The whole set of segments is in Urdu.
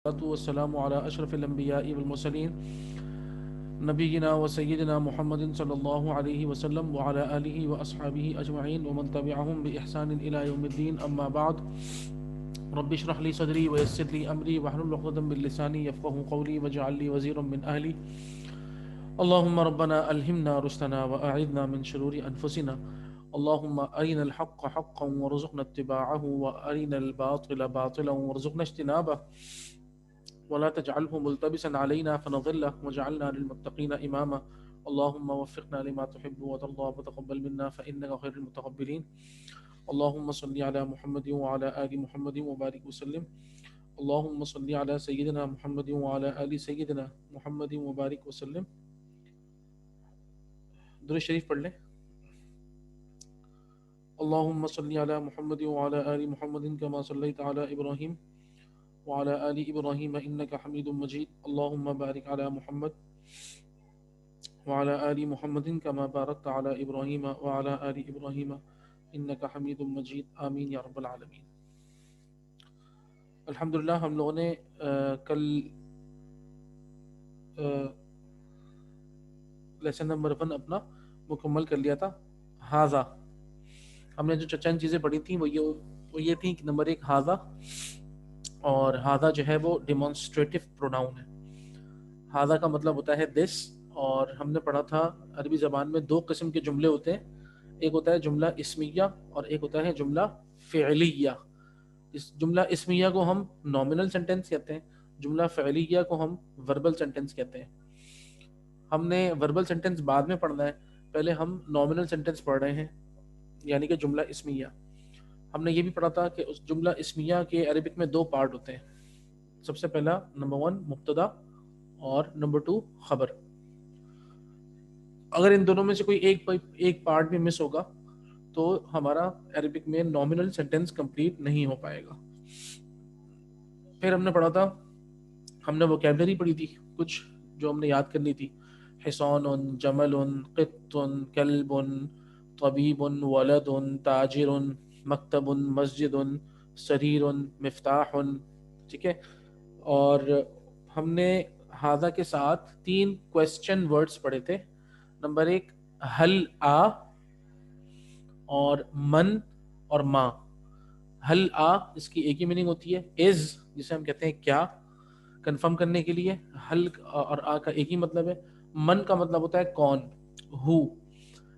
والسلام على أشرف الأنبياء والمرسلين نبينا وسيدنا محمد صلى الله عليه وسلم وعلى آله وأصحابه أجمعين ومن تبعهم بإحسان إلى يوم الدين. أما بعد، رب اشرح لي صدري ويسر لي أمري واحلل عقدة من لساني يفقهوا قولي واجعل لي وزيرا من أهلي. اللهم ربنا ألهمنا رشدنا وأعذنا من شرور أنفسنا. اللهم أرنا الحق حقا وارزقنا اتباعه وأرنا الباطل باطلا وارزقنا اجتنابه ولا تجعله ملتبسا علينا فنضل واجعلنا للمتقين إماما. اللهم وفقنا لما تحب وترضى وتقبل منا فإنك خير المتقبلين. اللهم صل على محمد وعلى آل محمد وبارك وسلم. اللهم صل على سيدنا محمد وعلى آل سيدنا محمد وبارك وسلم. درود شریف پڑھ لیں. اللهم صل على محمد وعلى آل محمد كما صليت على إبراهيم وعلى آل إبراهيم إنك حميد مجيد. اللهم بارك على محمد وعلى آل محمد كما باركت على إبراهيم وعلى آل إبراهيم إنك حميد مجيد. آمین یا رب العالمین. الحمدللہ ہم لوگوں نے کل لیسن نمبر 1 اپنا مکمل کر لیا تھا. ہاذا ہم نے جو چند چیزیں پڑھی تھیں وہ یہ تھیں کہ نمبر 1 ہاذا، اور ہاذا جو ہے وہ ڈیمانسٹریٹو پروناؤن ہے. ہاذا کا مطلب ہوتا ہے دس، اور ہم نے پڑھا تھا عربی زبان میں 2 قسم کے جملے ہوتے ہیں. ایک ہوتا ہے جملہ اسمیہ اور ایک ہوتا ہے جملہ فعلیہ. اس جملہ اسمیہ کو ہم نومنل سینٹنس کہتے ہیں، جملہ فعلیہ کو ہم وربل سینٹنس کہتے ہیں. ہم نے وربل سینٹنس بعد میں پڑھنا ہے، پہلے ہم نومنل سینٹنس پڑھ رہے ہیں، یعنی کہ جملہ اسمیہ. ہم نے یہ بھی پڑھا تھا کہ اس جملہ اسمیہ کے عربک میں 2 پارٹ ہوتے ہیں. سب سے پہلا نمبر 1 مبتدا اور نمبر 2 خبر. اگر ان دونوں میں سے کوئی ایک پارٹ بھی مس ہوگا تو ہمارا عربک میں نومنل سینٹنس کمپلیٹ نہیں ہو پائے گا. پھر ہم نے پڑھا تھا، ہم نے ووکیبلری پڑھی تھی کچھ جو ہم نے یاد کرنی تھی. حصان، جمل، قط، کلب، طبیب، ولد، تاجر، مکتب، مسجد، سریر، مفتاح. ٹھیک ہے. اور ہم نے ہاذا کے ساتھ 3 کویسچن ورڈز پڑھے تھے. نمبر 1 حل آ، اور من اور ما. حل آ اس کی ایک ہی میننگ ہوتی ہے، از جسے ہم کہتے ہیں کیا، کنفرم کرنے کے لیے. حل اور آ کا ایک ہی مطلب ہے. من کا مطلب ہوتا ہے کون، ہو،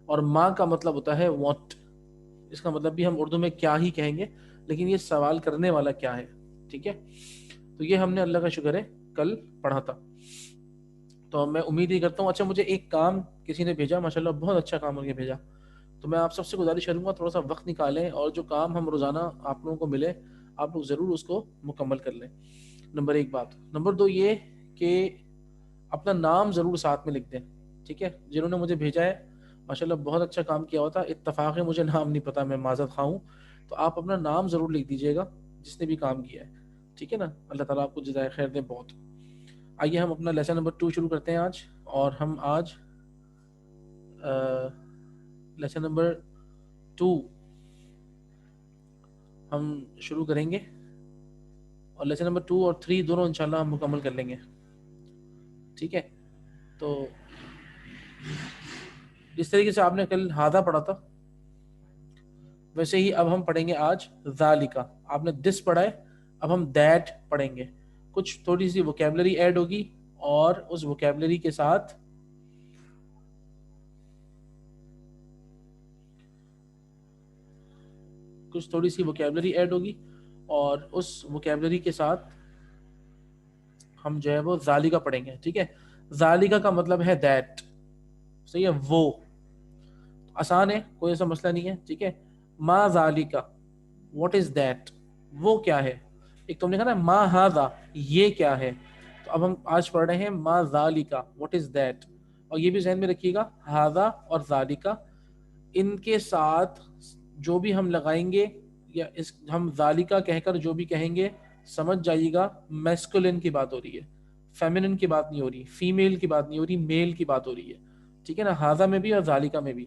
اور ما کا مطلب ہوتا ہے واٹ. اس کا مطلب بھی ہم اردو میں کیا ہی کہیں گے، لیکن یہ سوال کرنے والا کیا ہے. ٹھیک ہے. تو یہ ہم نے اللہ کا شکر ہے کل پڑھا تھا. تو میں امید ہی کرتا ہوں. اچھا، مجھے ایک کام کسی نے بھیجا، ماشاءاللہ بہت اچھا کام کر کے بھیجا. تو میں آپ سب سے گزارش کروں گا تھوڑا سا وقت نکالیں، اور جو کام ہم روزانہ آپ لوگوں کو ملے آپ لوگ ضرور اس کو مکمل کر لیں. نمبر 1 بات. نمبر 2 یہ کہ اپنا نام ضرور ساتھ میں لکھ دیں. ٹھیک ہے. جنہوں نے مجھے بھیجا ہے ماشاءاللہ بہت اچھا کام کیا ہوا تھا. اتفاق ہے مجھے نام نہیں پتا، میں معذرت خواہ ہوں. تو آپ اپنا نام ضرور لکھ دیجیے گا جس نے بھی کام کیا ہے. ٹھیک ہے نا. اللہ تعالیٰ آپ کو جزائے خیر دے بہت. آئیے ہم اپنا لیسن نمبر 2 شروع کرتے ہیں آج. اور ہم آج لیسن نمبر 2 ہم شروع کریں گے، اور لیسن نمبر 2 اور 3 دونوں انشاءاللہ ہم مکمل کر لیں گے. ٹھیک ہے. تو جس طریقے سے آپ نے کل ہاذا پڑھا تھا ویسے ہی اب ہم پڑھیں گے آج ذالکا. آپ نے دس پڑھا ہے، اب ہم دیٹ پڑھیں گے. کچھ تھوڑی سی ووکیبلری ایڈ ہوگی، اور اس ووکیبلری کے ساتھ کچھ تھوڑی سی ووکیبلری ایڈ ہوگی، اور اس ووکیبلری کے ساتھ ہم جو ہے وہ ذالکا پڑھیں گے. ٹھیک ہے. ذالکا کا مطلب ہے دیٹ. صحیح ہے. وہ آسان ہے، کوئی ایسا مسئلہ نہیں ہے. ٹھیک ہے. ما ذالکا، واٹ از دیٹ، وہ کیا ہے. ایک تم نے کہا نا ما ہاذا، یہ کیا ہے. تو اب ہم آج پڑھ رہے ہیں ما ذالکا، واٹ از دیٹ. اور یہ بھی ذہن میں رکھیے گا ہاذا اور ذالکا، ان کے ساتھ جو بھی ہم لگائیں گے، یا اس ہم ذالکا کہہ کر جو بھی کہیں گے، سمجھ جائیے گا میسکولن کی بات ہو رہی ہے، فیمنن کی بات نہیں ہو رہی، فیمیل کی بات نہیں ہو رہی، میل کی بات ہو رہی ہے. ٹھیک ہے نا. ہاذا میں بھی اور ذالکا میں بھی.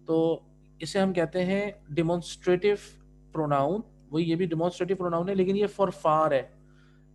تو اسے ہم کہتے ہیں ڈیمونسٹریٹو پروناؤن. وہی یہ بھی ڈیمونسٹریٹو پروناؤن ہے، لیکن یہ فار فار ہے.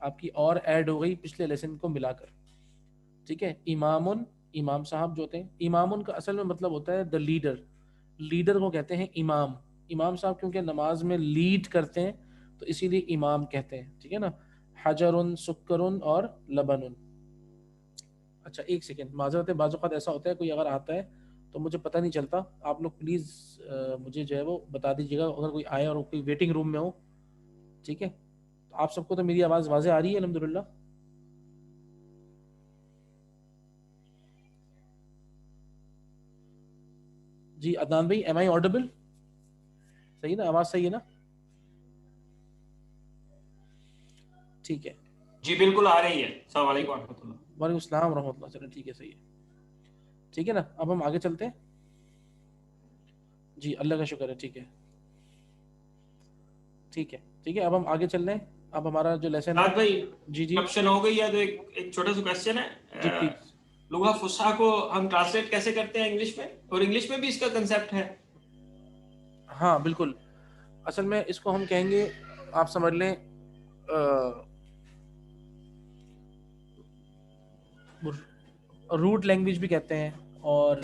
آپ کی اور ایڈ ہو گئی پچھلے لیسن کو ملا کر. ٹھیک ہے. امامن, امام صاحب جو ہوتے ہیں, امامن کا اصل میں مطلب ہوتا ہے دا لیڈر. لیڈر کو کہتے ہیں امام. امام صاحب کیونکہ نماز میں لیڈ کرتے ہیں تو اسی لیے امام کہتے ہیں. ٹھیک ہے نا. حجرن, سکرن اور لبنن. اچھا ایک سیکنڈ معذرت ہے, بعض اوقات ایسا ہوتا ہے کوئی اگر آتا ہے تو مجھے پتہ نہیں چلتا, آپ لوگ پلیز مجھے جو ہے وہ بتا دیجیے گا اگر کوئی آئے اور کوئی ویٹنگ روم میں ہو. ٹھیک ہے. آپ سب کو تو میری آواز واضح آ رہی ہے الحمدللہ؟ جی عدنان بھائی, ایم آئی آڈیبل؟ صحیح نا, آواز صحیح ہے نا؟ ٹھیک ہے. جی بالکل آ رہی ہے. السلام علیکم ورحمۃ اللہ. وعلیکم السلام ورحمۃ اللہ. چلیں ٹھیک ہے, صحیح ہے. ٹھیک ہے نا, اب ہم آگے چلتے ہیں. جی اللہ کا شکر ہے. ٹھیک ہے ٹھیک ہے ٹھیک ہے, اب ہم آگے چل رہے ہیں. اب ہمارا جو لیسن ہے. سعد بھائی جی جی کرپشن ہو گئی ہے تو ایک چھوٹا سا کوشچن جی ہے. پلیز. لغہ فصحا کو ہم ٹرانسلیٹ کیسے کرتے ہیں انگلش میں, اور انگلش میں بھی اس کا کنسیپٹ ہے؟ ہاں بالکل. اصل میں اس کو ہم کہیں گے, آپ سمجھ لیں روٹ لینگویج بھی کہتے ہیں, اور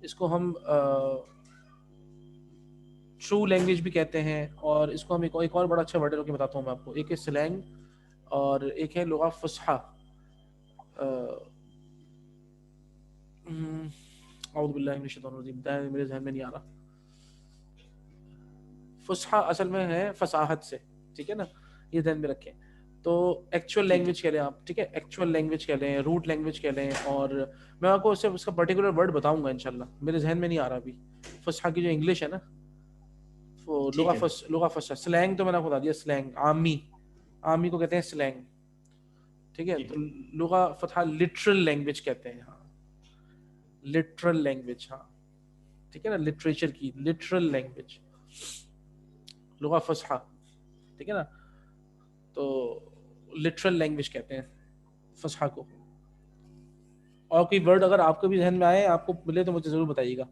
اس کو ہم ٹرو لینگویج بھی کہتے ہیں, اور اس کو ہم ایک اور بڑا اچھا ورڈ ہے بتاتا ہوں میں آپ کو. ایک ہے سلینگ اور ایک ہے لغہ فصحا. اعوذ باللہ من الشیطان الرجیم, میرے ذہن میں نہیں آ رہا. فصحا اصل میں ہے فصاحت سے. ٹھیک ہے نا, یہ ذہن میں رکھیں. تو ایکچوئل ٹھیک ہے. لینگویج کہہ لیں آپ. ٹھیک ہے, ایکچوئل لینگویج کہہ لیں, روٹ لینگویج کہہ لیں, اور میں آپ کو اس کا پرٹیکولر ورڈ بتاؤں گا انشاءاللہ, میرے ذہن میں نہیں آ رہا ابھی. فصحا کی جو انگلش ہے نا, وہ ٹھیک ہے. لغہ فصحا. سلینگ تو میں نے آپ کو بتا دیا, سلینگ عامی, عامی کو کہتے ہیں سلینگ. ٹھیک ہے. تو لغہ فصحا لٹرل لینگویج کہتے ہیں. ہاں لٹرل لینگویج, ہاں ٹھیک ہے نا, لٹریچر کی لٹرل لینگویج لغہ فصحا. ٹھیک ہے نا, تو لٹرل لینگویج کہتے ہیں فصحا کو. اور کوئی ورڈ اگر آپ کو بھی ذہن میں آئے, آپ کو ملے تو مجھے ضرور بتائیے گا.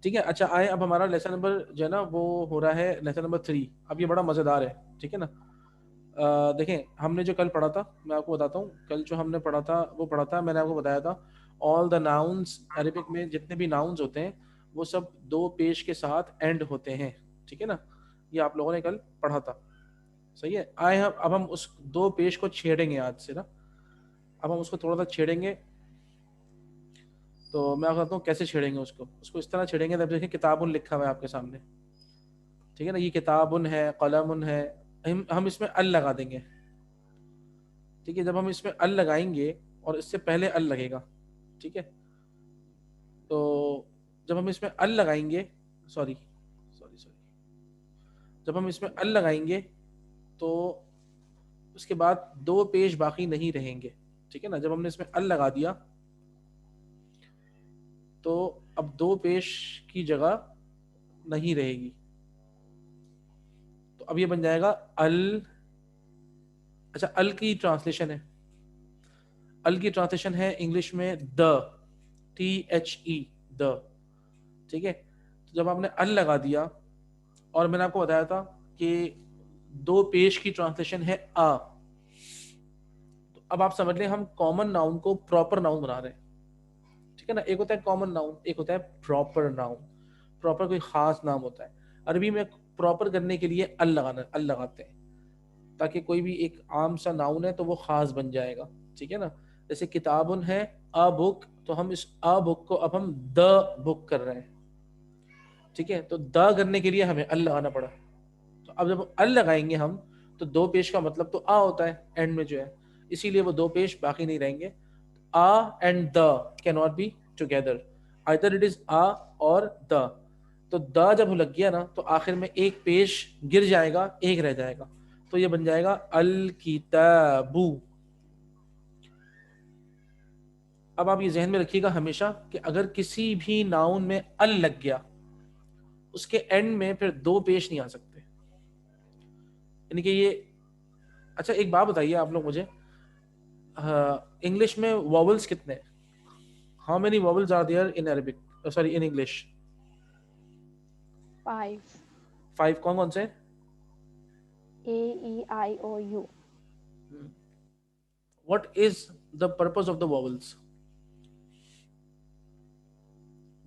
ٹھیک ہے. اچھا آئے, اب ہمارا لیسن نمبر جو ہے نا وہ ہو رہا ہے لیسن نمبر 3. اب یہ بڑا مزیدار ہے. ٹھیک ہے نا. دیکھیں ہم نے جو کل پڑھا تھا, میں آپ کو بتاتا ہوں. کل جو ہم نے پڑھا تھا وہ پڑھا تھا, میں نے آپ کو بتایا تھا آل دا ناؤنس, عربک میں جتنے بھی ناؤنس ہوتے ہیں وہ سب دو پیش کے ساتھ اینڈ ہوتے ہیں. ٹھیک ہے نا, یہ آپ لوگوں نے کل پڑھا تھا. صحیح ہے. آئے ہم اب ہم اس دو پیش کو چھیڑیں گے آج سے نا. اب ہم اس کو تھوڑا سا چھیڑیں گے. تو میں آپ بتاتا ہوں کیسے چھیڑیں گے اس کو اس طرح چھیڑیں گے. تب دیکھیں کتاب لکھا ہوا ہے آپ کے سامنے. ٹھیک ہے نا, یہ کتاب ہے, قلم ہے, ہم اس میں ال لگا دیں گے. ٹھیک ہے. جب ہم اس میں ال لگائیں گے اور اس سے پہلے ال لگے گا. ٹھیک ہے. تو جب ہم اس میں ال لگائیں گے, سوری جب ہم اس میں ال لگائیں گے تو اس کے بعد دو پیش باقی نہیں رہیں گے. ٹھیک ہے نا. جب ہم نے اس میں ال لگا دیا تو اب دو پیش کی جگہ نہیں رہے گی. تو اب یہ بن جائے گا ال. اچھا ال کی ٹرانسلیشن ہے, ال کی ٹرانسلیشن ہے انگلش میں دا, THE, دا. ٹھیک ہے. تو جب آپ نے ال لگا دیا, اور میں نے آپ کو بتایا تھا کہ دو پیش کی ٹرانسلیشن ہے آ. تو اب آپ سمجھ لیں ہم کامن ناؤن کو پراپر ناؤن بنا رہے ہیں. ٹھیک ہے نا. ایک ہوتا ہے کامن ناؤن, ایک ہوتا ہے پراپر ناؤن. پراپر کوئی خاص نام ہوتا ہے. عربی میں پراپر کرنے کے لیے ال لگاتے ہیں تاکہ کوئی بھی ایک عام سا ناؤن ہے تو وہ خاص بن جائے گا. ٹھیک ہے نا. جیسے کتابن ہے, ا بک, تو ہم اس ا بک کو اب ہم دا بک کر رہے ہیں. ٹھیک ہے. تو دا کرنے کے لیے ہمیں ال لگانا پڑا. تو اب جب ال لگائیں گے ہم تو دو پیش کا مطلب تو آ ہوتا ہے اینڈ میں جو ہے, اسی لیے وہ دو پیش باقی نہیں رہیں گے. آ and the can not be together, either it is a اور دا. تو دا جب لگ گیا نا تو آخر میں ایک پیش گر جائے گا, ایک رہ جائے گا. تو یہ بن جائے گا الکتابو. اب آپ یہ ذہن میں رکھیے گا ہمیشہ کہ اگر کسی بھی ناؤن میں ال لگ گیا, اس کے اینڈ میں پھر دو پیش نہیں آ سکتے. یعنی کہ یہ, اچھا ایک بات بتائیے آپ لوگ مجھے, انگلش میں واولز کتنے ہیں؟ How many vowels are there in Arabic? Sorry, in English. 5. 5 کون کون سے؟ A, E, I, O, U. What is the purpose of the vowels?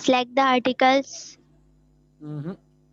Select the articles.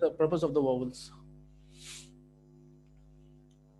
The purpose of the vowels.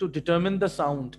To determine the sound.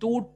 2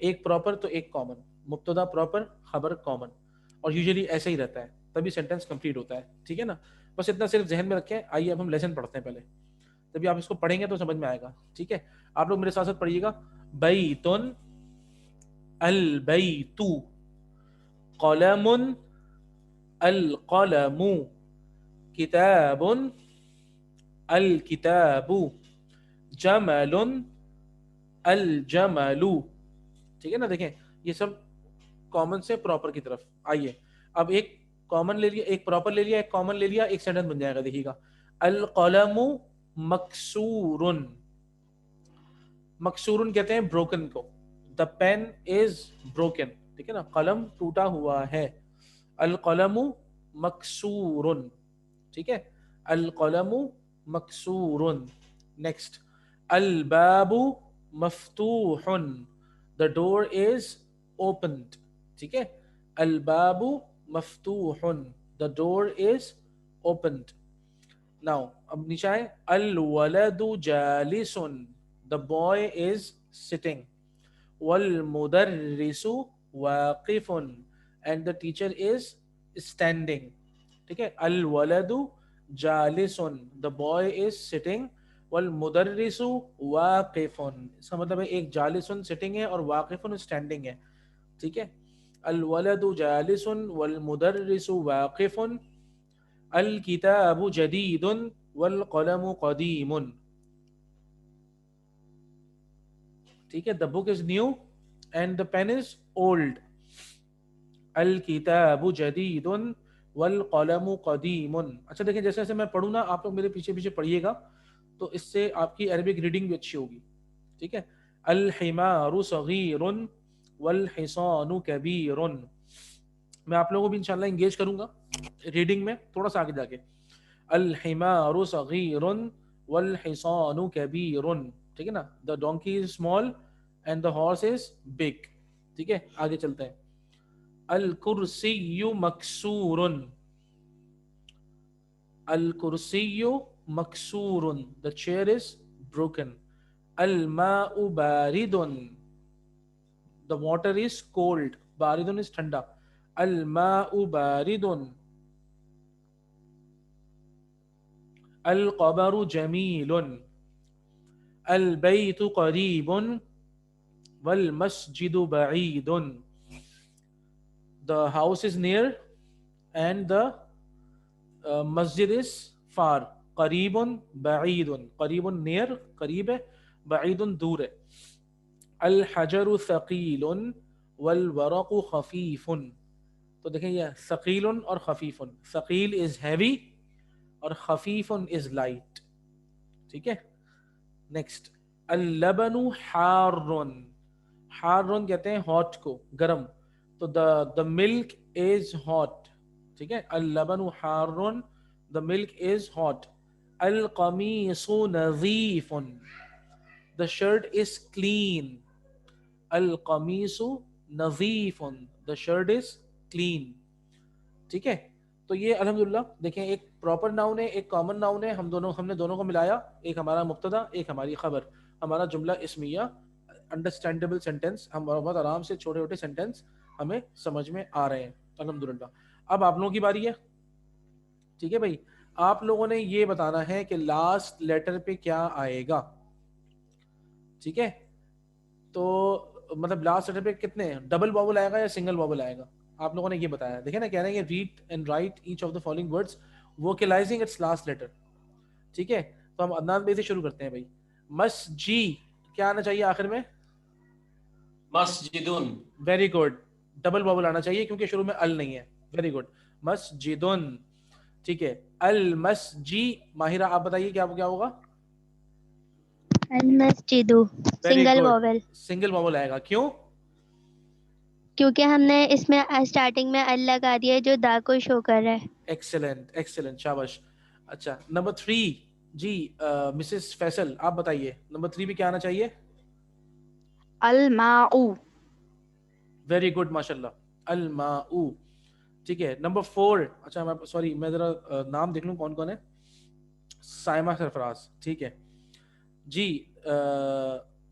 ایک پراپر تو ایک کامن, مبتدا پراپر خبر کامن, اور یوزلی ایسے ہی رہتا ہے, تبھی سینٹینس کمپلیٹ ہوتا ہے. ٹھیک ہے نا, بس اتنا صرف ذہن میں رکھیں. آئیے اب ہم لیسن پڑھتے ہیں پہلے, تبھی آپ اس کو پڑھیں گے تو سمجھ میں آئے گا. ٹھیک ہے, آپ لوگ میرے ساتھ ساتھ پڑھیے گا. بیتن, البیت, قلم, القلم, کتاب, الکتاب, جمل, الجمل. ٹھیک ہے نا, دیکھیں یہ سب کامن سے پراپر کی طرف. آئیے اب ایک کامن لے لیا, ایک پراپر لے لیا, ایک کامن لے لیا, ایک سینٹنس بن جائے گا. دیکھیے گا, القلم مکسور, مکسور کہتے ہیں بروکن کو. دا پین از بروکن. ٹھیک ہے نا, قلم ٹوٹا ہوا ہے. القلم مکسور. ٹھیک ہے, القلم مکسور. نیکسٹ, الباب مفتوح, the door is opened. ٹھیک ہے, الباب مفتوح, the door is opened. Now اب نیچے آئے, الولد جالس, the boy is sitting. والمدرس واقف, and the teacher is standing. ٹھیک ہے, الولد جالس, the boy is sitting. والمدرس واقف, اس کا مطلب ہے ایک جالس سٹنگ ہے اور واقف اسٹینڈنگ ہے. ٹھیک ہے, الولد جالس والمدرس واقف. الکتاب جدید والقلم قدیم. ٹھیک ہے, the book is new and the pen is old. الکتاب جدید والقلم قدیم. اچھا دیکھیں, جیسے جیسے میں پڑھوں نا, آپ لوگ میرے پیچھے پیچھے پڑھیے گا تو اس سے آپ کی عربک ریڈنگ بھی اچھی ہوگی. ٹھیک ہے, الحمار صغیر والحصان کبیر. میں آپ لوگوں کو بھی انشاءاللہ انگیج کروں گا ریڈنگ میں تھوڑا سا آگے جا کے. الحمار صغیر والحصان کبیر. ٹھیک ہے نا, the donkey is small and the horse is big. ٹھیک ہے, آگے چلتے ہیں. الکرسی مکسور, الکرسی مکسور, the chair is broken. الماء بارد, the water is cold. باردن is ٹھنڈا. الماء بارد. القمر جمیل. البیت قریب والمسجد بعید. The house is near and the Masjid is far. قریب بعید, قریب near قریب ہے, بعید دور ہے. الحجر ثقیل والورق خفیف. تو دیکھیں یہ ثقیل اور خفیف. ثقیل is heavy اور خفیف is light. ٹھیک ہے, نیکسٹ. اللبن حار, حار کہتے ہیں ہاٹ کو, گرم. تو the milk is hot. ٹھیک ہے, اللبن حار, the milk is hot. القمیص نظیف, the shirt is clean. القمیص نظیف, the shirt is clean. ٹھیک ہے, تو یہ الحمدللہ دیکھیں ایک پراپر ناؤن ہے, ایک کامن ناؤن ہے. ہم نے دونوں کو ملایا, ایک ہمارا مبتدا, ایک ہماری خبر, ہمارا جملہ اسمیہ, انڈرسٹینڈیبل سینٹینس. ہم بہت آرام سے چھوٹے چھوٹے سینٹینس ہمیں سمجھ میں آ رہے ہیں الحمدللہ. اب آپ لوگوں کی باری ہے. ٹھیک ہے بھائی, آپ لوگوں نے یہ بتانا ہے کہ لاسٹ لیٹر پہ کیا آئے گا. ٹھیک ہے, تو مطلب لاسٹ لیٹر پہ کتنے, ڈبل واول آئے گا یا سنگل واول آئے گا, آپ لوگوں نے یہ بتایا. دیکھیں نا, کہہ رہے ہیں read and write each of the following words vocalising its last letter. ٹھیک ہے, تو ہم عدنان بھائی سے شروع کرتے ہیں. بھائی مسجی کیا آنا چاہیے آخر میں, مسجدن. ویری گڈ, ڈبل واول آنا چاہیے کیونکہ شروع میں ال نہیں ہے. ویری گڈ, مسجدن. ٹھیک ہے, المسجی. ماہرہ آپ بتائیے کیا ہوگا. المسجد سنگل واول, سنگل واول آئے گا. کیوں, کیونکہ ہم نے اس میں اسٹارٹنگ میں ال لگا دیا ہے جو دا کو شو کر رہا ہے. ایکسلنٹ ایکسلنٹ, شاباش. اچھا, نمبر 3 جی, مسز فیصل آپ بتائیے نمبر 3 پہ کیا آنا چاہیے. الماء. ویری گڈ ماشاءاللہ, الماء. ٹھیک ہے, نمبر 4. اچھا سوری, میں ذرا نام دیکھ لوں کون کون ہے. سائمہ سرفراز. ٹھیک ہے جی,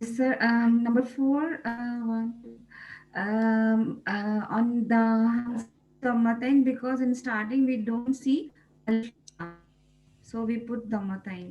Sir, number 4, on the Dhammatain, because in starting we don't see alif, so we put Dhammatain.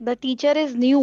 The teacher is new.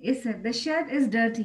Yes sir, the shirt is dirty.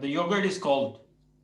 The yogurt is cold.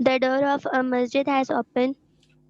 The door of a masjid has opened.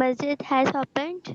Masjid has opened.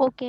Okay,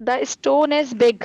The stone is big.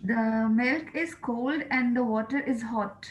The milk is cold and the water is hot.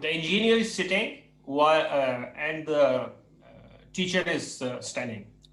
The engineer is sitting and the teacher is standing.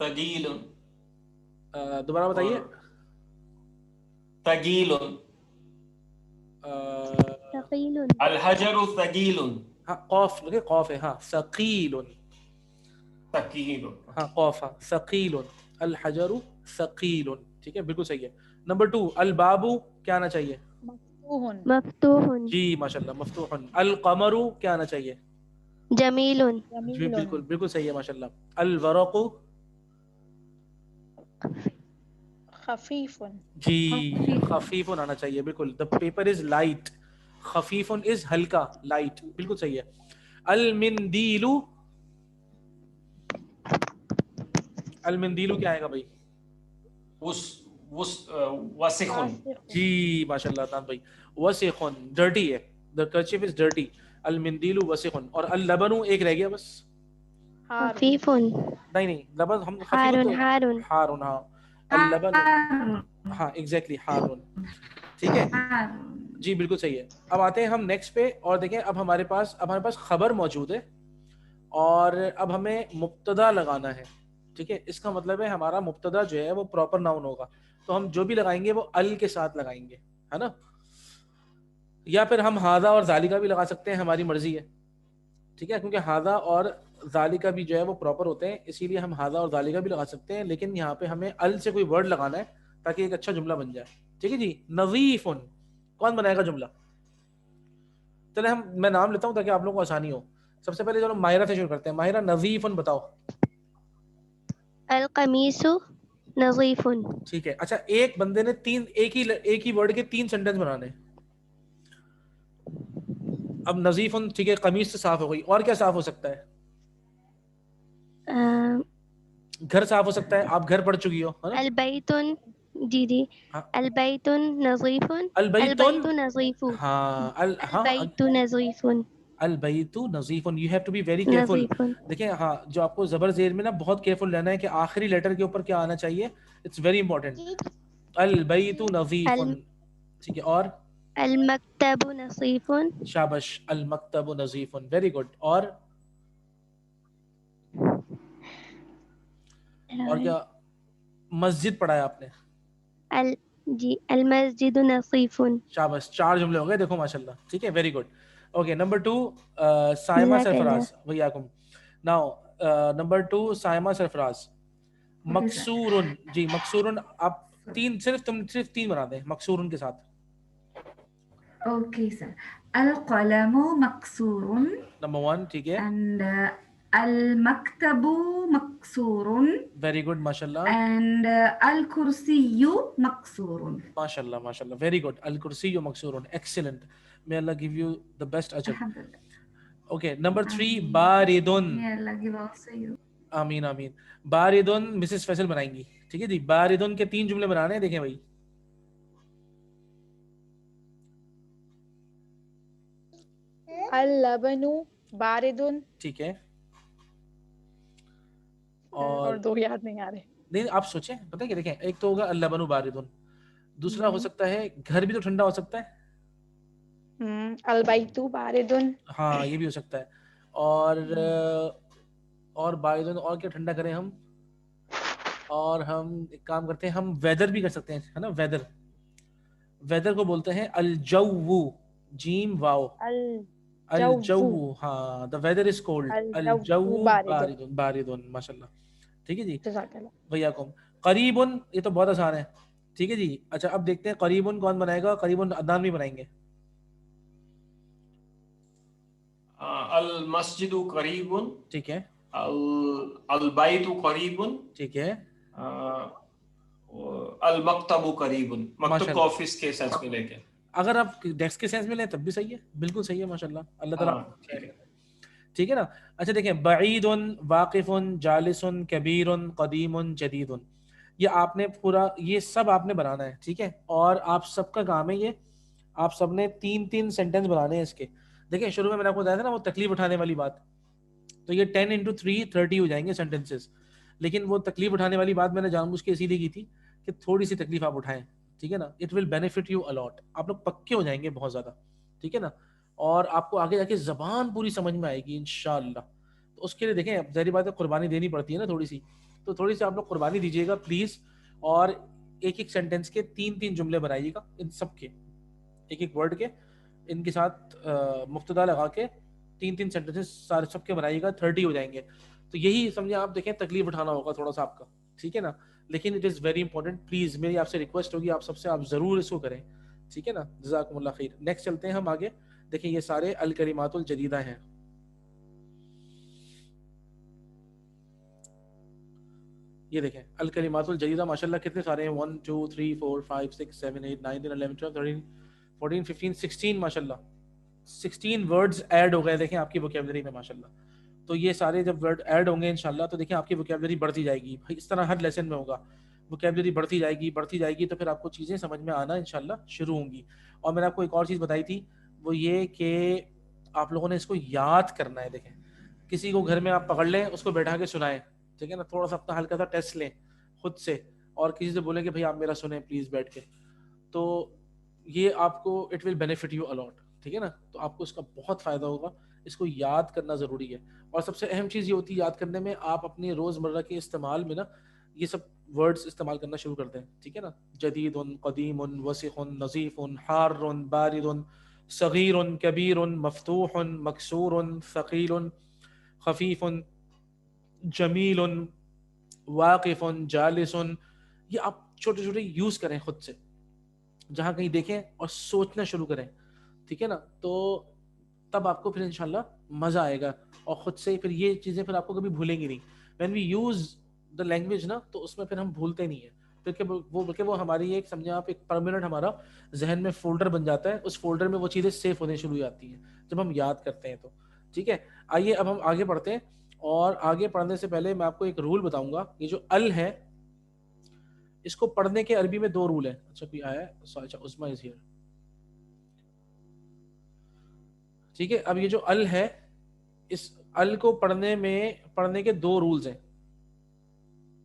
ثقيل دوبارہ بتائیے. ثقيل ثقيل. الحجر ثقيل ہاں قوف لگے, قوف ہے ہاں, ثقیل, ثقيل ہاں قوف ہاں, ثقیل, الحجر ثقیل, ٹھیک ہے بالکل صحیح ہے. نمبر 2 البابو کیا آنا چاہیے؟ مفتوح. مفتوح. جی ماشاء اللہ مفتوح. القمر کیا آنا چاہیے؟ جمیل. جی جمیل. بالکل بالکل صحیح ہے ماشاء اللہ. الورق خفیف. جی خفیف آنا چاہیے بالکل. the paper is light, خفیف is ہلکا, لائٹ, بالکل صحیح ہے. المندیل, المندیل کیا آئے گا بھائی؟ وسخ جی ماشاء اللہ عدنان بھائی. وسخ ڈرٹی ہے, the kerchief is dirty. المندیل وسخ. اور اللبن ایک رہ گیا بس. خفیف. نہیں لبن ہم حار. خفیف حار. ہارون, ہاں اللبن, ہاں ایگزیکٹلی ہارون, ٹھیک ہے جی بالکل صحیح ہے. اب آتے ہیں ہم نیکسٹ پہ اور دیکھیں اب ہمارے پاس خبر موجود ہے اور اب ہمیں مبتدا لگانا ہے, ٹھیک ہے. اس کا مطلب ہے ہمارا مبتدا جو ہے وہ پراپر ناؤن ہوگا, تو ہم جو بھی لگائیں گے وہ ال کے ساتھ لگائیں گے, ہے نا, یا پھر ہم ہاذا اور ذالکا بھی لگا سکتے ہیں, ہماری مرضی ہے, ٹھیک ہے, کیونکہ ہاذا اور ذالکا بھی جو ہے وہ پراپر ہوتے ہیں, اسی لیے ہم ہاذا اور ذالکا بھی لگا سکتے ہیں, لیکن یہاں پہ ہمیں ال سے کوئی ورڈ لگانا ہے تاکہ ایک اچھا جملہ بن جائے, ٹھیک ہے جی. نظیف, کون بنائے گا جملہ؟ چلے میں نام لیتا ہوں تاکہ آپ لوگوں کو آسانی ہو. سب سے پہلے چلو ماہرہ سے شروع کرتے ہیں. ماہرہ نظیف بتاؤ. القمیص نظیف. ٹھیک ہے, اچھا ایک بندے نے ایک ہی ورڈ کے 3 سینٹنس بنانے. اب نظیف, ٹھیک ہے, قمیص سے صاف ہو گئی, اور کیا صاف ہو سکتا ہے؟ گھر صاف ہو سکتا ہے, آپ گھر پڑھ چکی ہو, ہے نا. البیت. جی البیت نظیف. البیت, البیت نظیف. ہاں البیت نظیف. البیت نظیف. You have to be very careful. نظیف. دیکھیں ہاں, جو آپ کو زبر زیر میں نا بہت کیئرفل رہنا ہے کہ آخری لیٹر کے اوپر کیا آنا چاہیے. It's very important. البیت نظیف, ٹھیک ہے. اور المکتب نظیف. شابش, المکتب نظیف, ویری گڈ. اور کیا؟ مسجد پڑھا ہے آپ نے. جی المسجد نظیف. شابش, 4 جملے ہو گئے, دیکھو ماشاءاللہ, ٹھیک ہے, very good. Okay, number 2 Saima Sarfraz, ویاکم. Now number 2 Saima Sarfraz. مکسورن, جی مکسورن, آپ صرف 3 بنا دیں مکسورن کے ساتھ. Okay, sir. القلم مكسور. نمبر 1, ٹھیک ہے. And المكتب مكسور. ویری گڈ ماشاءاللہ. And الكرسي مكسور. ماشاءاللہ ماشاءاللہ, ویری گڈ. الکرسی مکسور, excellent. May Allah give you the best ajr. Alhamdulillah. Okay, number 3 باردن. May Allah give also you. آمین آمین. باردن مسز فیصل بنائیں گی, ٹھیک ہے جی. باردن کے 3 جملے بنانے ہیں, دیکھیں بھائی. اللبن بارد. ٹھیک ہے. اور 2 یاد نہیں آ رہے. نہیں آپ سوچیں, پتہ کہ دیکھیں, ایک تو ہوگا اللبن باردن, دوسرا ہو سکتا ہے گھر بھی تو ٹھنڈا ہو سکتا ہے. البیت بارد. ہاں یہ بھی ہو سکتا ہے. اور باردن, اور کیا ٹھنڈا کریں ہم؟ اور ہم ایک کام کرتے ہیں, ہم ویدر بھی کر سکتے ہیں, ہے نا. ویدر کو بولتے ہیں الجو, جیم واو, الجو. ہاں, the weather is cold. الجو باردن, ماشاءاللہ, ٹھیک ہے جی. ویاکم. قریبن, یہ تو بہت آسان ہے, ٹھیک ہے جی. اچھا اب دیکھتے ہیں قریبن کون بنائے گا. قریبن عدنان بھی بنائیں گے. المسجد قریب, ٹھیک ہے. البیت قریب, ٹھیک ہے. المکتب قریب, مکتب کو آفس کے سینس میں لے کے. اگر آپ ڈیسک کے سینس میں لیں تب بھی صحیح ہے, بالکل صحیح ہے ماشاءاللہ. اللہ تعالیٰ ٹھیک ہے نا. اچھا دیکھیں, بعید, واقف, جالس, کبیر, قدیم, جدید, یہ آپ نے پورا یہ سب آپ نے بنانا ہے, ٹھیک ہے. اور آپ سب کا کام ہے یہ, آپ سب نے 3 سینٹنس بنانے ہیں اس کے. دیکھیں شروع میں نے آپ کو بتایا تھا نا وہ تکلیف اٹھانے والی بات, تو یہ 10 into 3 30 ہو جائیں گے سینٹینسز. لیکن وہ تکلیف اٹھانے والی بات میں نے جان بوجھ کے اسی لیے کی تھی کہ تھوڑی سی تکلیف آپ اٹھائیں, ٹھیک ہے نا. It will benefit you allot, آپ لوگ پکے ہو جائیں گے بہت زیادہ, ٹھیک ہے نا. اور آپ کو آگے جا کے زبان پوری سمجھ میں آئے گی انشاءاللہ. تو اس کے لیے دیکھیں ظاہری بات ہے قربانی دینی پڑتی ہے نا تھوڑی سی, تو تھوڑی سی آپ لوگ قربانی دیجیے گا پلیز, اور ایک ایک سینٹینس کے 3 جملے بنائیے گا, ان سب کے ایک ایک ورڈ کے ان کے ساتھ مبتدا لگا کے 3 سینٹینسز سارے سب کے بنائیے گا, 30 ہو جائیں گے. تو یہی سمجھیں آپ, دیکھیں تکلیف اٹھانا ہوگا تھوڑا سا آپ کا, ٹھیک ہے نا, لیکن it is very important, please میری آپ سے ریکویسٹ ہوگی آپ سب سے, آپ ضرور اس کو کریں, ٹھیک ہے نا. جزاکم اللہ خیر. نیکسٹ چلتے ہیں ہم آگے. دیکھیں یہ سارے الکلمات الجدیدہ ہیں. یہ دیکھیں الکلمات الجدیدہ ماشاءاللہ کتنے سارے ہیں, 1 2 3 4 5 6 7 8 9 10 11 12 13 14 15 16 ماشاءاللہ 16 ورڈز ایڈ ہو گئے دیکھیں آپ کی ووکیبلری میں ماشاءاللہ. تو یہ سارے جب ورڈ ایڈ ہوں گے انشاءاللہ تو دیکھیں آپ کی ووکیبلری بڑھتی جائے گی. اس طرح ہر لیسن میں ہوگا, ووکیبلری بڑھتی جائے گی تو پھر آپ کو چیزیں سمجھ میں آنا انشاءاللہ شروع ہوں گی. اور میں نے آپ کو ایک اور چیز بتائی تھی, وہ یہ کہ آپ لوگوں نے اس کو یاد کرنا ہے. دیکھیں کسی کو گھر میں آپ پکڑ لیں, اس کو بیٹھا کے سنائیں, ٹھیک ہے نا, تھوڑا سا اپنا ہلکا سا ٹیسٹ لیں خود سے, اور کسی سے بولیں کہ بھائی آپ میرا سنیں پلیز بیٹھ کے, تو یہ آپ کو it will benefit you allot, ٹھیک ہے نا. تو آپ کو اس کا بہت فائدہ ہوگا, اس کو یاد کرنا ضروری ہے. اور سب سے اہم چیز یہ ہوتی ہے یاد کرنے میں, آپ اپنے روزمرہ کے استعمال میں نا یہ سب ورڈز استعمال کرنا شروع کر دیں, ٹھیک ہے نا. جدید, قدیم, وسخ, نظیف, حار, بارد, صغیر, کبیر, مفتوح, مکسور, ثقیل, خفیف, جمیل, واقف, جالس, یہ آپ چھوٹے چھوٹے یوز کریں خود سے, جہاں کہیں دیکھیں اور سوچنا شروع کریں, ٹھیک ہے نا. تو تب آپ کو پھر انشاءاللہ مزہ آئے گا, اور خود سے پھر یہ چیزیں پھر آپ کو کبھی بھولیں گی نہیں. When we use the language نا, تو اس میں پھر ہم بھولتے نہیں ہیں, بلکہ وہ ہماری ایک سمجھیں آپ ایک پرماننٹ ہمارا ذہن میں فولڈر بن جاتا ہے. اس فولڈر میں وہ چیزیں سیف ہونے شروع ہو جاتی ہیں جب ہم یاد کرتے ہیں تو, ٹھیک ہے. آئیے اب ہم آگے پڑھتے ہیں, اور آگے پڑھنے سے پہلے میں آپ کو ایک رول بتاؤں گا. یہ جو ال ہے اس کو پڑھنے کے عربی میں 2 رول ہیں. اچھا کوئی آیا ہے, اچھا عثمان از ہیئر, ٹھیک ہے. اب یہ جو ال ہے, اس ال کو پڑھنے کے 2 رولز ہیں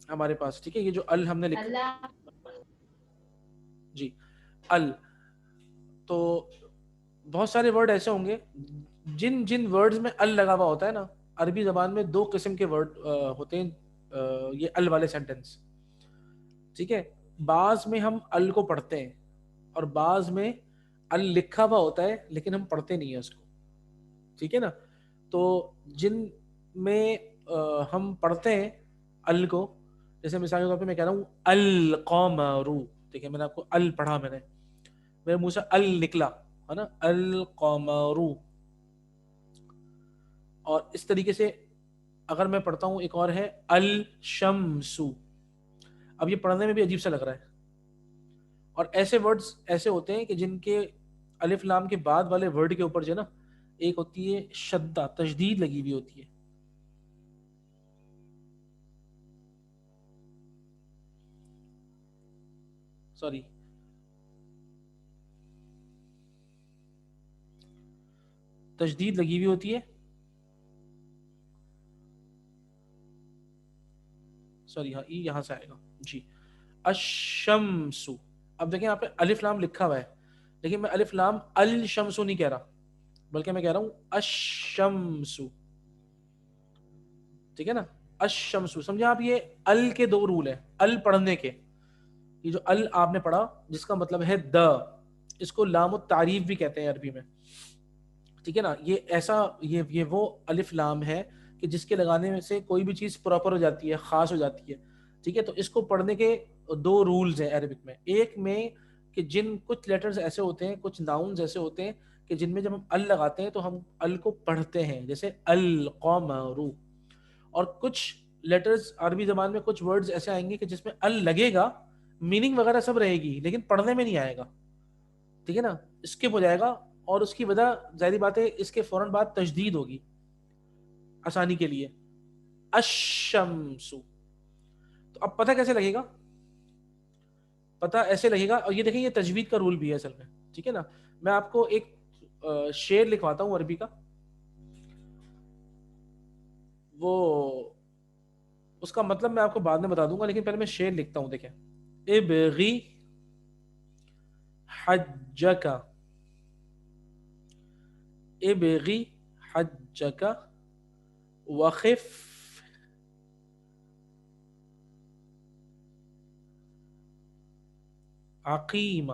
ہمارے پاس, ٹھیک ہے. یہ جو ال ہم نے لکھا جی ال, تو بہت سارے ورڈ ایسے ہوں گے جن ورڈز میں ال لگا ہوا ہوتا ہے نا. عربی زبان میں 2 قسم کے ورڈ ہوتے ہیں یہ ال والے سینٹینس, ٹھیک ہے. بعض میں ہم ال کو پڑھتے ہیں اور بعض میں ال لکھا ہوا ہوتا ہے لیکن ہم پڑھتے نہیں ہیں اس کو, ٹھیک ہے نا. تو جن میں ہم پڑھتے ہیں ال کو, جیسے مثال کے طور پہ میں کہہ رہا ہوں القمر, دیکھیں میں نے آپ کو ال پڑھا, میں نے میرے منہ سے ال نکلا ہے نا, القمر. اور اس طریقے سے اگر میں پڑھتا ہوں ایک اور ہے الشمس, اب یہ پڑھنے میں بھی عجیب سا لگ رہا ہے. اور ایسے ورڈز ایسے ہوتے ہیں کہ جن کے الف لام کے بعد والے ورڈ کے اوپر جو ہے نا ایک ہوتی ہے شدہ, تشدید لگی ہوئی ہوتی ہے. سوری, تشدید لگی ہوئی ہوتی ہے, سوری ہاں یہاں سے آئے گا جی, الشمس. اب دیکھیں یہاں پہ الف لام لکھا ہوا ہے, لیکن میں الف لام الشمس نہیں کہہ رہا, بلکہ میں کہہ رہا ہوں الشمس, ٹھیک ہے نا. الشمس, سمجھے آپ, یہ ال کے 2 رول ہیں ال پڑھنے کے. یہ جو ال آپ نے پڑھا جس کا مطلب ہے دا, اس کو لام التعریف بھی کہتے ہیں عربی میں, ٹھیک ہے نا. یہ وہ الف لام ہے کہ جس کے لگانے میں سے کوئی بھی چیز پراپر ہو جاتی ہے, خاص ہو جاتی ہے, ٹھیک ہے. تو اس کو پڑھنے کے 2 رولز ہیں عربک میں. ایک میں کہ کچھ لیٹرز ایسے ہوتے ہیں, کچھ ناؤنز ایسے ہوتے ہیں کہ جن میں جب ہم ال لگاتے ہیں تو ہم ال کو پڑھتے ہیں, جیسے القمر. اور کچھ لیٹرز عربی زبان میں کچھ ورڈز ایسے آئیں گے کہ جس میں ال لگے گا, میننگ وغیرہ سب رہے گی, لیکن پڑھنے میں نہیں آئے گا, ٹھیک ہے نا, اسکپ ہو جائے گا. اور اس کی وجہ ظاہری بات ہے اس کے فوراً بعد تشدید ہوگی آسانی کے لیے, الشمس. تو اب پتہ کیسے لگے گا, پتہ ایسے لگے گا. اور یہ دیکھیں یہ تجوید کا رول بھی ہے اصل میں, ٹھیک ہے نا. میں آپ کو ایک شعر لکھواتا ہوں عربی کا, وہ اس کا مطلب میں آپ کو بعد میں بتا دوں گا, لیکن پہلے میں شعر لکھتا ہوں. دیکھیں, ابغی حجک, ابغی حجک وخف عقیم،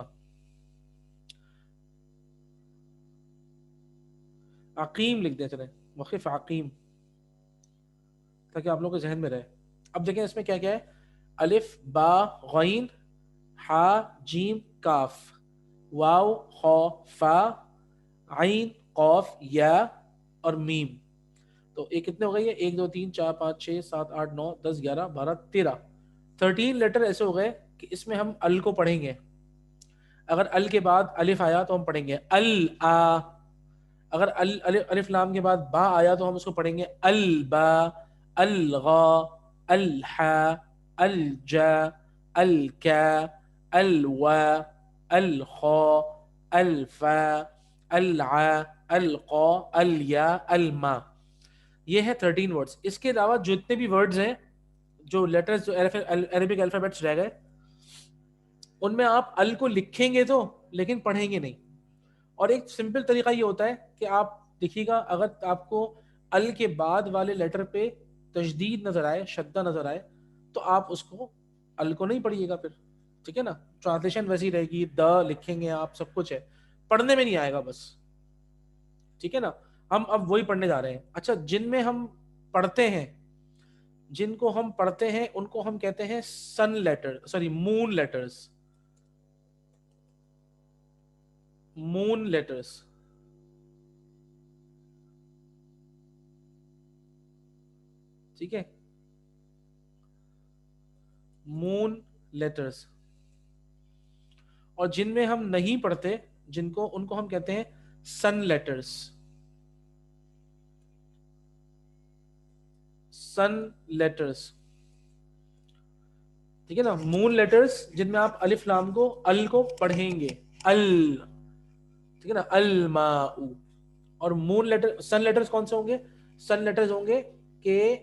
عقیم لکھ دیں چلیں، وقف عقیم، تاکہ آپ لوگوں کے ذہن میں رہے. اب دیکھیں اس میں کیا کیا ہے، الف با غین ہا جیم کاف واو خا فا عین قاف یا اور میم. تو یہ کتنے ہو گئے، 1 2 3 4 5 6 7 8 9 10 11 12 13 لیٹر ایسے ہو گئے کہ اس میں ہم ال کو پڑھیں گے. اگر ال کے بعد الف آیا تو ہم پڑھیں گے ال آ، اگر الف لام کے بعد با آیا تو ہم اس کو پڑھیں گے البا الغا الحا الجا الکا الوا الخا الفا الع القا الیا الما. یہ ہے 13 ورڈز. اس کے علاوہ جتنے بھی ورڈز ہیں، جو لیٹرز، جو عربک الفابیٹس رہ گئے، ان میں آپ ال کو لکھیں گے تو لیکن پڑھیں گے نہیں. اور ایک سمپل طریقہ یہ ہوتا ہے کہ آپ دیکھیے گا، اگر آپ کو ال کے بعد والے لیٹر پہ تشدید نظر آئے، شدہ نظر آئے، تو آپ اس کو ال کو نہیں پڑھیے گا پھر، ٹھیک ہے نا. ٹرانسلیشن ویسی رہے گی، د لکھیں گے آپ، سب کچھ ہے، پڑھنے میں نہیں آئے گا بس، ٹھیک ہے نا. ہم اب وہی پڑھنے جا رہے ہیں. اچھا، جن میں ہم پڑھتے ہیں، جن کو ہم پڑھتے ہیں ان کو ہم کہتے ہیں سن لیٹر، سوری مون لیٹرز، مون لیٹرز. ٹھیک ہے، مون لیٹرز. اور جن میں ہم نہیں پڑھتے، جن کو، ان کو ہم کہتے ہیں سن لیٹرز، سن لیٹرز. ٹھیک ہے نا. مون لیٹرز جن میں آپ الف لام کو، ال کو پڑھیں گے، ال، ٹھیک ہے نا، الماء. اور مون لیٹر، سن لیٹرز کون سے ہوں گے؟ سن لیٹرز ہوں گے کہ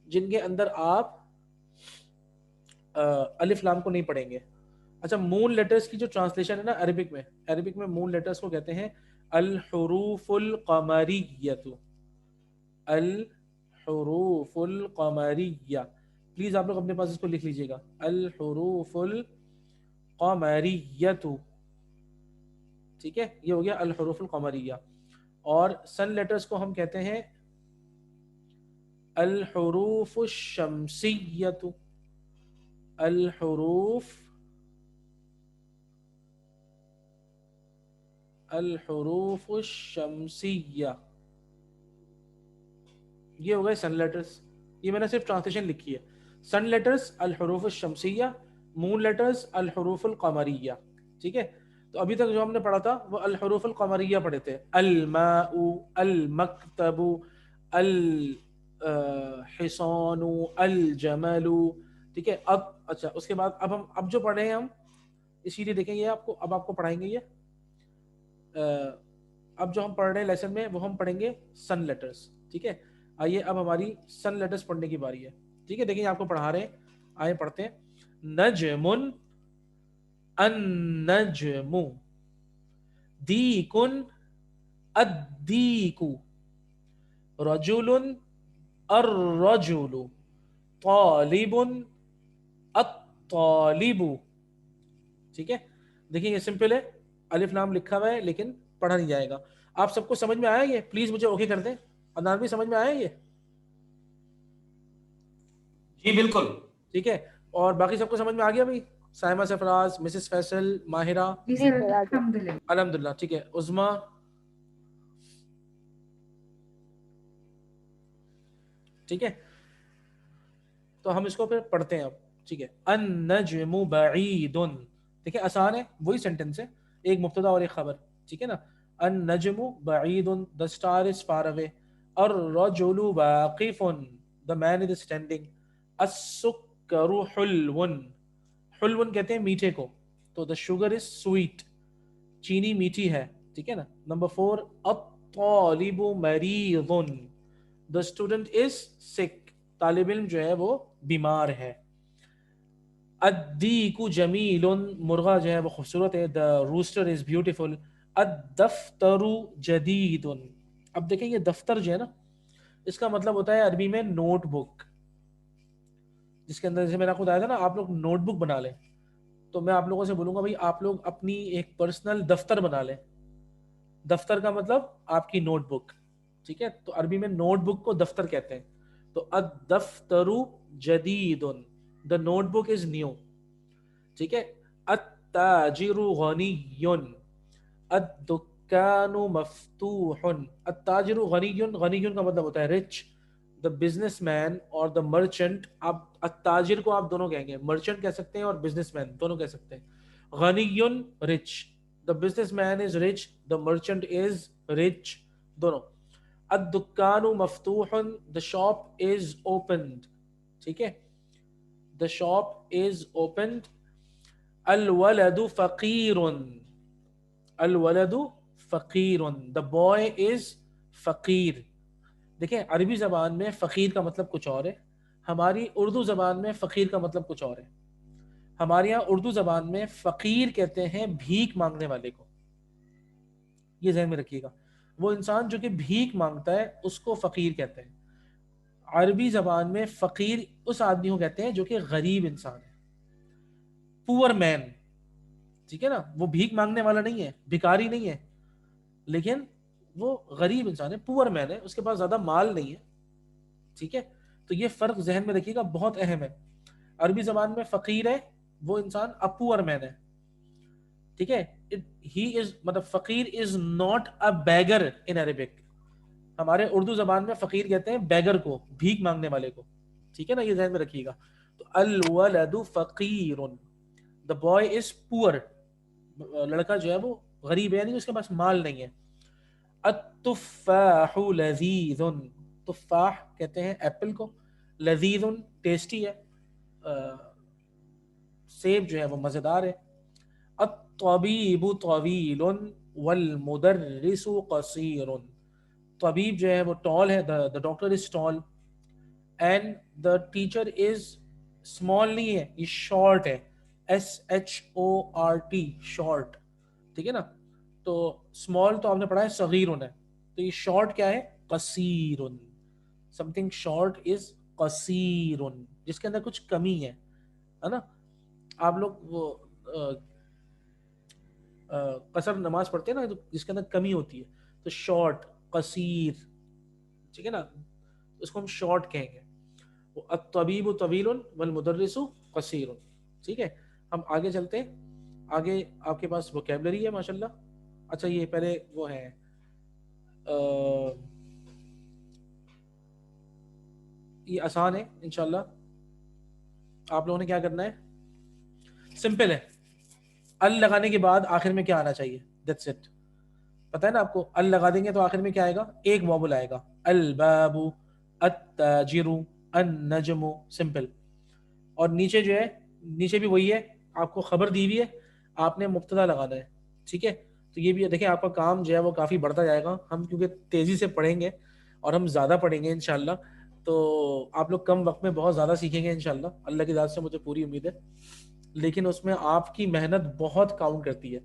جن کے اندر آپ الف لام کو نہیں پڑھیں گے. اچھا، مون لیٹرز کی جو ٹرانسلیشن ہے نا عربک میں، عربک میں مون لیٹرز کو کہتے ہیں الحروف القمریۃ، الحروف القمریہ. پلیز آپ لوگ اپنے پاس اس کو لکھ لیجئے گا، الحروف القمریۃ. ٹھیک ہے، یہ ہو گیا الحروف القمریہ. اور سن لیٹرز کو ہم کہتے ہیں الحروف الشمسیۃ، الحروف الشمسیہ. یہ ہو گئے سن لیٹرز. یہ میں نے صرف ٹرانسلیشن لکھی ہے. سن لیٹرز الحروف الشمسیہ، مون لیٹرز الحروف القمریہ. ٹھیک ہے. تو ابھی تک جو ہم نے پڑھا تھا وہ الحروف القمریہ پڑھے تھے، الماء، المکتب، الحصان، الجمل. ٹھیک ہے. اب اچھا، اس کے بعد اب جو پڑھے ہیں ہم، اسی لیے دیکھیں گے آپ کو، اب آپ کو پڑھائیں گے یہ. اب جو ہم پڑھ رہے ہیں لیسن میں، وہ ہم پڑھیں گے سن لیٹرز. ٹھیک ہے. آئیے اب ہماری سن لیٹرز پڑھنے کی باری ہے. ٹھیک ہے، دیکھیں آپ کو پڑھا رہے ہیں، آئے پڑھتے ہیں. نجم، النجم. دیک، الدیک. رجل، الرجل. طالب، الطالب. ٹھیک ہے. دیکھیں یہ سمپل ہے، الف لام لکھا ہوا ہے لیکن پڑھا نہیں جائے گا. آپ سب کو سمجھ میں آیا یہ؟ پلیز مجھے اوکے کر دیں. عدنان بھی سمجھ میں آیا یہ؟ جی بالکل. ٹھیک ہے. اور باقی سب کو سمجھ میں آ گیا بھائی؟ سائمہ سفراز، مسز فیصل، ماہرہ؟ جی جی سر، سر، آ گیا. الحمدللہ. الحمدللہ. ٹھیک ہے. عظما؟ ٹھیک ہے. تو ہم اس کو پھر پڑھتے ہیں اب. ٹھیک ہے. النجم بعید. دیکھیں آسان ہے، وہی سینٹنس ہے، ایک مبتدا اور ایک خبر. ٹھیک ہے نا. النجم بعید، the star is far away. الرجل واقف، the man is standing. السکر حلو، حلو کہتے ہیں میٹھے کو، تو the sugar is sweet، چینی میٹھی ہے. ٹھیک ہے نا. نمبر 4، الطالب مریض، the student is sick، طالب علم جو ہے وہ بیمار ہے. الدیک جمیل، مرغہ جو ہے وہ خوبصورت ہے، the rooster is beautiful. الدفتر جدید. اب دیکھیں یہ دفتر جو ہے نا، اس کا مطلب ہوتا ہے عربی میں نوٹ بک، جس کے اندر جیسے میں نے آپ کو بتایا تھا نا، آپ لوگ نوٹ بک بنا لیں، تو میں آپ لوگوں سے بولوں گا بھائی آپ لوگ اپنی ایک پرسنل دفتر بنا لیں. دفتر کا مطلب آپ کی نوٹ بک, ٹھیک ہے؟ تو عربی میں نوٹ بک کو دفتر کہتے ہیں. تو الدفتر جدید, the notebook is new, ٹھیک ہے. التاجر غنی, الدکان مفتوح. التاجر غنی, غنی کا مطلب ہوتا ہے rich. the businessman اور the merchant, آپ التاجر کو آپ دونوں کہیں گے, merchant کہہ سکتے ہیں اور businessman دونوں کہہ سکتے ہیں. غنی rich, the businessman is rich, the merchant is rich, دونوں. الدکان مفتوح, the shop is opened, ٹھیک ہے, the shop is opened. الولد فقیر, الولد فقیر, the boy is فقیر. دیکھیں عربی زبان میں فقیر کا مطلب کچھ اور ہے, ہماری اردو زبان میں فقیر کا مطلب کچھ اور ہے. ہمارے یہاں اردو زبان میں فقیر کہتے ہیں بھیک مانگنے والے کو, یہ ذہن میں رکھیے گا. وہ انسان جو کہ بھیک مانگتا ہے اس کو فقیر کہتے ہیں. عربی زبان میں فقیر اس آدمی کو کہتے ہیں جو کہ غریب انسان ہے, پور مین, ٹھیک ہے نا. وہ بھیک مانگنے والا نہیں ہے, بھکاری نہیں ہے, لیکن وہ غریب انسان ہے, پور مین ہے, اس کے پاس زیادہ مال نہیں ہے, ٹھیک ہے. تو یہ فرق ذہن میں رکھیے گا, بہت اہم ہے. عربی زبان میں فقیر ہے وہ انسان ا پور مین ہے, ٹھیک ہے. ہی از مطلب فقیر is not a beggar in Arabic. ہمارے اردو زبان میں فقیر کہتے ہیں بیگر کو, بھیک مانگنے والے کو, ٹھیک ہے نا, یہ ذہن میں رکھیے گا. تو الولد فقیر, the boy is poor, لڑکا جو ہے وہ غریب ہے, یعنی اس کے پاس مال نہیں ہے. التفاح لذیذ, تفاح کہتے ہیں ایپل کو, لذیذ ٹیسٹی ہے, سیب جو ہے وہ مزیدار ہے. الطبیب طویل والمدرس قصیر, طبیب جو ہے وہ ٹال ہے, the doctor is tall, and the teacher is small نہیں ہے, یہ short ہے, SHORT, short, ٹھیک ہے نا. تو small تو آپ نے پڑھا ہے صغیرن ہے, تو یہ short کیا ہے, قصیرن. something short is قصیرن, جس کے اندر کچھ کمی ہے نا. آپ لوگ وہ قصر نماز پڑھتے ہیں نا, جس کے اندر کمی ہوتی ہے, تو شارٹ, قصیر, ٹھیک ہے نا, اس کو ہم شارٹ کہیں گے. الطبیب طویل والمدرس قصیر, ٹھیک ہے. ہم آگے چلتے ہیں, آگے آپ کے پاس ووکیبلری ہے ماشاءاللہ. اچھا یہ پہلے وہ ہے یہ آسان ہے انشاءاللہ. آپ لوگوں نے کیا کرنا ہے, سمپل ہے. ال لگانے کے بعد آخر میں کیا آنا چاہیے, دیٹس اٹ. پتہ ہے نا آپ کو, ال لگا دیں گے تو آخر میں کیا آئے گا, ایک وابل آئے گا, الباب, التاجر, النجم, سمپل. اور نیچے جو ہے, نیچے بھی وہی ہے, آپ کو خبر دی ہوئی ہے, آپ نے مبتدا لگانا ہے, ٹھیک ہے. تو یہ بھی دیکھیں آپ کا کام جو ہے وہ کافی بڑھتا جائے گا. ہم کیونکہ تیزی سے پڑھیں گے اور ہم زیادہ پڑھیں گے انشاءاللہ, تو آپ لوگ کم وقت میں بہت زیادہ سیکھیں گے انشاءاللہ, اللہ کی ذات سے مجھے پوری امید ہے. لیکن اس میں آپ کی محنت بہت کاؤنٹ کرتی ہے.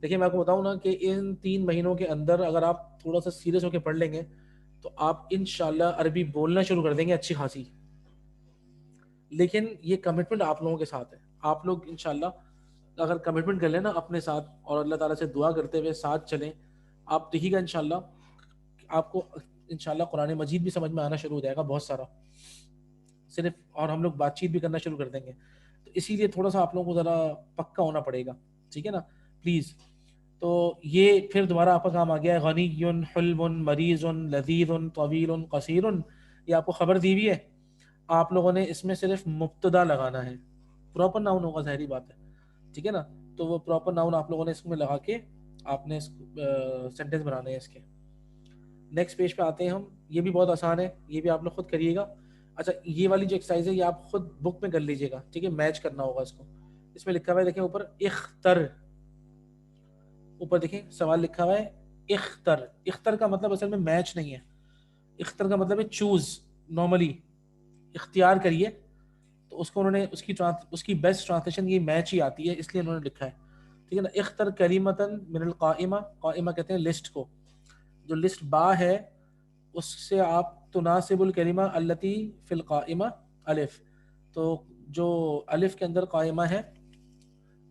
دیکھیں میں آپ کو بتاؤں نا کہ ان 3 مہینوں کے اندر اگر آپ تھوڑا سا سیریس ہو کے پڑھ لیں گے تو آپ انشاءاللہ عربی بولنا شروع کر دیں گے اچھی خاصی. لیکن یہ کمٹمنٹ آپ لوگوں کے ساتھ ہے. آپ لوگ انشاءاللہ اگر کمٹمنٹ کر لیں نا اپنے ساتھ اور اللہ تعالیٰ سے دعا کرتے ہوئے ساتھ چلیں, آپ دیکھیے گا انشاءاللہ آپ کو انشاءاللہ قرآن مجید بھی سمجھ میں آنا شروع ہو جائے گا بہت سارا صرف, اور ہم لوگ بات چیت بھی کرنا شروع کر دیں گے. تو اسی لیے تھوڑا سا آپ لوگوں کو ذرا پکا ہونا پڑے گا, ٹھیک ہے نا, پلیز. تو یہ پھر دوبارہ آپ کا کام آ گیا ہے, غنی, حلم, مریض, لذیذ, طویل, قصیر. یہ آپ کو خبر دی ہوئی ہے, آپ لوگوں نے اس میں صرف مبتدا لگانا ہے, پراپر ناؤن ہوگا, ظاہری بات ہے, ٹھیک ہے نا. تو وہ پراپر ناؤن آپ لوگوں نے اس میں لگا کے آپ نے سینٹینس بنانے ہیں اس کے. نیکسٹ پیج پہ آتے ہیں ہم, یہ بھی بہت آسان ہے, یہ بھی آپ لوگ خود کریے گا. اچھا یہ والی جو ایکسرسائز ہے یہ آپ خود بک میں کر لیجیے گا, ٹھیک ہے, میچ کرنا ہوگا اس کو. اس میں لکھا ہوا ہے دیکھیں اوپر, اختر, اوپر دیکھیں سوال لکھا ہوا ہے اختر. اختر کا مطلب اصل میں میچ نہیں ہے, اختر کا مطلب ہے چوز, نارملی اختیار کریے. تو اس کو انہوں نے اس کی بیسٹ ٹرانسلیشن یہ میچ ہی آتی ہے, اس لیے انہوں نے لکھا ہے, ٹھیک ہے نا. اختر کلیمتن من القائمہ, قائمہ کہتے ہیں لسٹ کو, جو لسٹ با ہے اس سے آپ تناسب الکلمہ التی فی القائمہ الف, تو جو الف کے اندر قائمہ ہے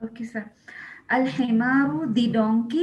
Okay, sir. Al-himaru, the donkey,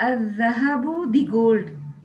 al-zahabu, the gold.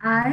I,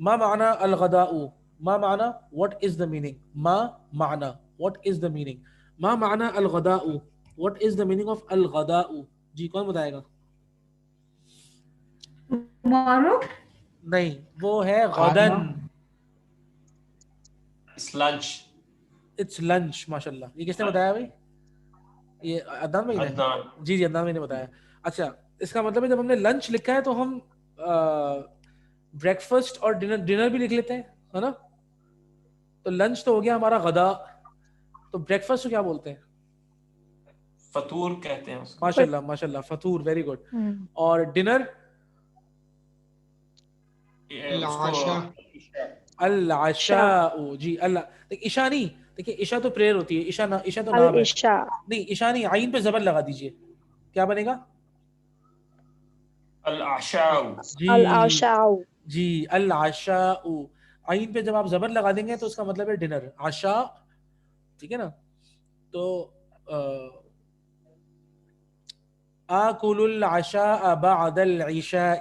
ما معنی الغداء؟ ما معنی what is the meaning؟ ما معنی what is the meaning؟ ما معنی الغداء؟ what is the meaning of الغداء؟ جی کون بتائے گا؟ tomorrow. نہیں، وہ ہے غدن. It's lunch. It's lunch. ماشاء اللہ. یہ کس نے بتایا بھائی؟ یہ عدنان بھائی نے. عدنان. جی جی عدنان بھائی نے بتایا. اچھا اس کا مطلب ہے جب ہم نے لنچ لکھا ہے تو ہم بریک فاسٹ اور ڈنر بھی لکھ لیتے ہیں ہے نا. تو لنچ تو ہو گیا ہمارا غدا، تو بریک فاسٹ کو کیا بولتے ہیں؟ فطور کہتے ہیں اس کو. ماشاء اللہ ماشاء اللہ، فطور. Very good. اور ڈنر؟ العشاء. جی اللہ. دیکھیں عشاء نہیں، دیکھیں عشاء تو پریئر ہوتی ہے، عشاء تو نام ہے. نہیں عشاء نہیں، عین پہ زبر لگا دیجئے، کیا بنے گا؟ العشاء. جی العشاء. عین پہ جب آپ زبر لگا دیں گے تو اس کا مطلب ہے ڈنر، عشاء. ٹھیک ہے نا. تو آکل العشاء بعد العشاء.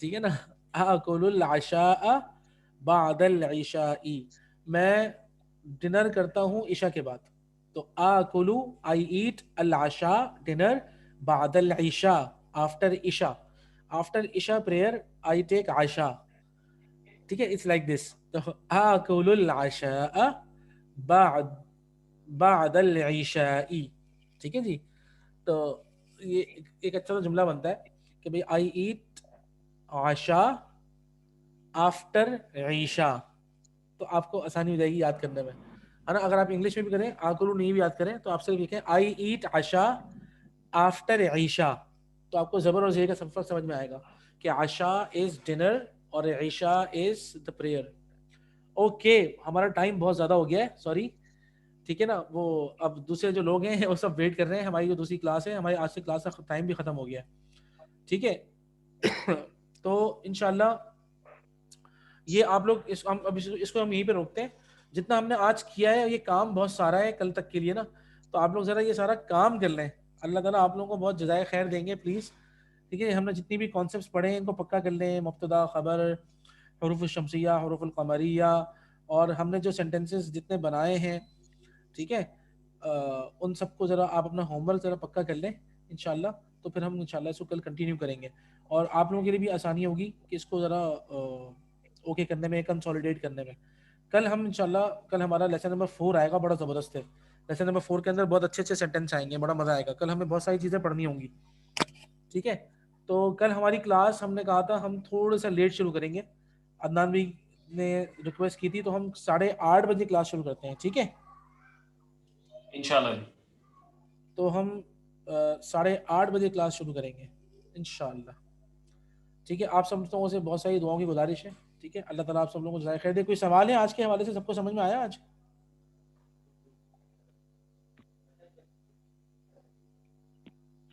ٹھیک ہے نا. آکل العشاء بعد العشاء، میں ڈنر کرتا ہوں عشاء کے بعد. تو آکلو آئی ایٹ، العشاء ڈنر، بعد العشاء آفٹر عشاء. آفٹر عشاء پریئر آئی ٹیک عشاء. ٹھیک ہے، اٹس لائک دس. تو آکل العشاء بعد العشاء. ٹھیک ہے جی. تو یہ ایک اچھا سا جملہ بنتا ہے کہ بھئی آئی ایٹ عشاء آفٹر عشاء. تو آپ کو آسانی ہو جائے گی یاد کرنے میں، ہے نا. اگر آپ انگلش میں بھی کریں، آکلو نہیں بھی یاد کریں، تو آپ صرف لکھیں آئی ایٹ عشاء آفٹر عشاء. تو آپ کو زبر اور زیر کا فرق سمجھ میں آئے گا کہ عشاء از ڈنر اور عشاء از دا پریئر. اوکے ہمارا ٹائم بہت زیادہ ہو گیا ہے، سوری. ٹھیک ہے نا. وہ اب دوسرے جو لوگ ہیں وہ سب ویٹ کر رہے ہیں. ہماری جو دوسری کلاس ہے، ہماری آج سے کلاس کا ٹائم بھی ختم ہو گیا ہے. ٹھیک ہے. تو انشاءاللہ یہ آپ لوگ اس کو ہم یہیں پہ روکتے ہیں. جتنا ہم نے آج کیا ہے یہ کام بہت سارا ہے کل تک کے لیے نا. تو آپ لوگ ذرا یہ سارا کام کر لیں، اللہ تعالیٰ آپ لوگوں کو بہت جزائے خیر دیں گے پلیز. ٹھیک ہے. ہم نے جتنی بھی کانسیپٹس پڑھے ہیں ان کو پکا کر لیں. مبتدا، خبر، حروف الشمسیہ، حروف القمریہ، اور ہم نے جو سینٹنسز جتنے بنائے ہیں، ٹھیک ہے، ان سب کو ذرا آپ اپنا ہوم ورک ذرا پکا کر لیں انشاءاللہ. تو پھر ہم انشاءاللہ اس کو کل کنٹینیو کریں گے، اور آپ لوگوں کے لیے بھی آسانی ہوگی کہ اس کو ذرا اوکے کرنے میں، کنسولیڈیٹ کرنے میں. کل ہم انشاءاللہ، کل ہمارا لیسن نمبر 4 آئے گا، بڑا زبردست ہے. لیسن نمبر 4 کے اندر بہت اچھے اچھے سینٹینس آئیں گے، بڑا مزہ آئے گا. کل ہمیں بہت ساری چیزیں پڑھنی ہوں گی. ٹھیک ہے. تو کل ہماری کلاس ہم نے کہا تھا ہم تھوڑا سا لیٹ شروع کریں گے. عدنان بھی نے ریکویسٹ کی تھی، تو ہم 8:30 بجے کلاس شروع کرتے ہیں. ٹھیک ہے انشاءاللہ. تو ہم 8:30 بجے کلاس شروع کریں گے انشاءاللہ. ٹھیک ہے. آپ سب لوگوں سے بہت ساری دعاؤں کی گزارش ہے. ٹھیک ہے. اللہ تعالیٰ آپ سب لوگوں کو جزائے خیر دے. کوئی سوال ہے آج کے حوالے سے؟ سب کو سمجھ میں آیا آج؟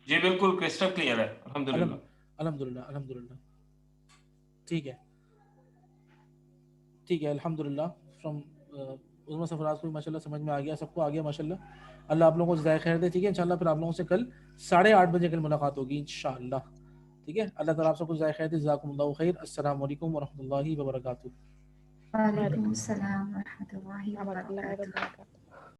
جی بالکل کرسٹل کلیئر ہے الحمدللہ. الحمدللہ الحمدللہ. ٹھیک ہے ٹھیک ہے الحمدللہ. فرام عظمت سفراز کو ماشاء اللہ سمجھ میں آ گیا، سب کو آ گیا ماشاء اللہ. اللہ آپ لوگوں کو جزائے خیر دے. ٹھیک ہے. انشاءاللہ پھر آپ لوگوں سے کل 8:30 بجے کل ملاقات ہوگی انشاءاللہ. ٹھیک ہے. اللہ تعالیٰ آپ سب کو جزائے خیر دے. جزاکم اللہ خیر. السلام علیکم ورحمۃ اللہ وبرکاتہ. وعلیکم السلام ورحمۃ اللہ وبرکاتہ.